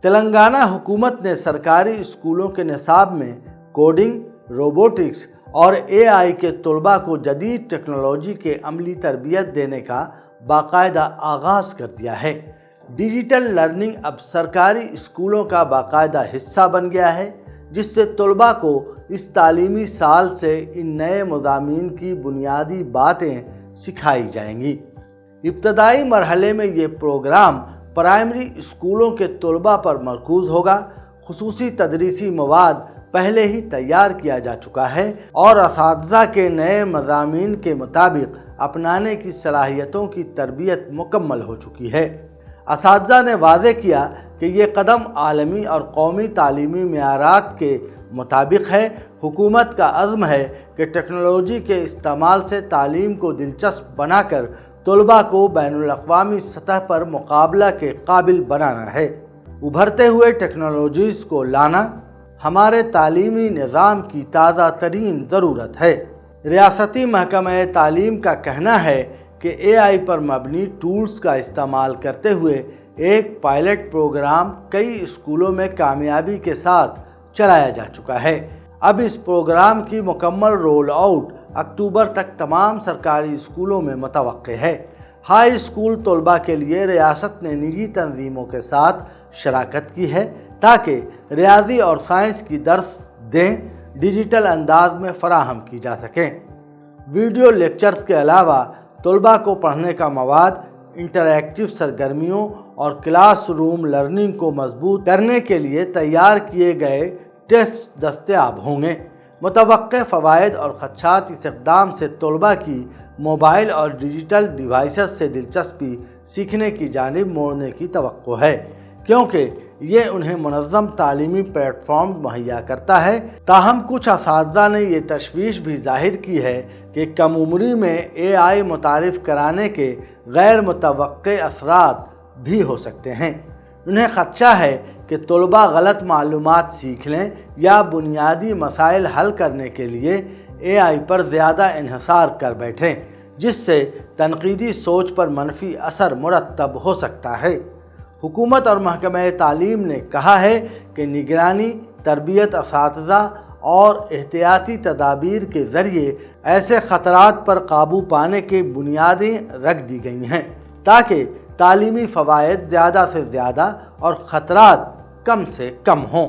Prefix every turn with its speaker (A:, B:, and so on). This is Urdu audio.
A: تلنگانہ حکومت نے سرکاری اسکولوں کے نصاب میں کوڈنگ، روبوٹکس اور AI کے طلباء کو جدید ٹیکنالوجی کے عملی تربیت دینے کا باقاعدہ آغاز کر دیا ہے۔ ڈیجیٹل لرننگ اب سرکاری اسکولوں کا باقاعدہ حصہ بن گیا ہے، جس سے طلباء کو اس تعلیمی سال سے ان نئے مضامین کی بنیادی باتیں سکھائی جائیں گی۔ ابتدائی مرحلے میں یہ پروگرام پرائمری اسکولوں کے طلباء پر مرکوز ہوگا۔ خصوصی تدریسی مواد پہلے ہی تیار کیا جا چکا ہے اور اساتذہ کے نئے مضامین کے مطابق اپنانے کی صلاحیتوں کی تربیت مکمل ہو چکی ہے۔ اساتذہ نے واضح کیا کہ یہ قدم عالمی اور قومی تعلیمی معیارات کے مطابق ہے۔ حکومت کا عزم ہے کہ ٹیکنالوجی کے استعمال سے تعلیم کو دلچسپ بنا کر طلباء کو بین الاقوامی سطح پر مقابلہ کے قابل بنانا ہے۔ ابھرتے ہوئے ٹیکنالوجیز کو لانا ہمارے تعلیمی نظام کی تازہ ترین ضرورت ہے۔ ریاستی محکمہ تعلیم کا کہنا ہے کہ AI پر مبنی ٹولز کا استعمال کرتے ہوئے ایک پائلٹ پروگرام کئی اسکولوں میں کامیابی کے ساتھ چلایا جا چکا ہے۔ اب اس پروگرام کی مکمل رول آؤٹ اکتوبر تک تمام سرکاری اسکولوں میں متوقع ہے۔ ہائی اسکول طلباء کے لیے ریاست نے نجی تنظیموں کے ساتھ شراکت کی ہے تاکہ ریاضی اور سائنس کی درس دیں ڈیجیٹل انداز میں فراہم کی جا سکیں۔ ویڈیو لیکچرز کے علاوہ طلباء کو پڑھنے کا مواد، انٹریکٹیو سرگرمیوں اور کلاس روم لرننگ کو مضبوط کرنے کے لیے تیار کیے گئے ٹیسٹ دستیاب ہوں گے۔ متوقع فوائد اور خدشات: اس اقدام سے طلباء کی موبائل اور ڈیجیٹل ڈیوائسز سے دلچسپی سیکھنے کی جانب موڑنے کی توقع ہے، کیونکہ یہ انہیں منظم تعلیمی پلیٹ فارم مہیا کرتا ہے۔ تاہم کچھ اساتذہ نے یہ تشویش بھی ظاہر کی ہے کہ کم عمری میں AI متعارف کرانے کے غیر متوقع اثرات بھی ہو سکتے ہیں۔ انہیں خدشہ ہے کہ طلباء غلط معلومات سیکھ لیں یا بنیادی مسائل حل کرنے کے لیے AI پر زیادہ انحصار کر بیٹھیں، جس سے تنقیدی سوچ پر منفی اثر مرتب ہو سکتا ہے۔ حکومت اور محکمہ تعلیم نے کہا ہے کہ نگرانی، تربیت اساتذہ اور احتیاطی تدابیر کے ذریعے ایسے خطرات پر قابو پانے کی بنیادیں رکھ دی گئی ہیں تاکہ تعلیمی فوائد زیادہ سے زیادہ اور خطرات کم سے کم ہوں۔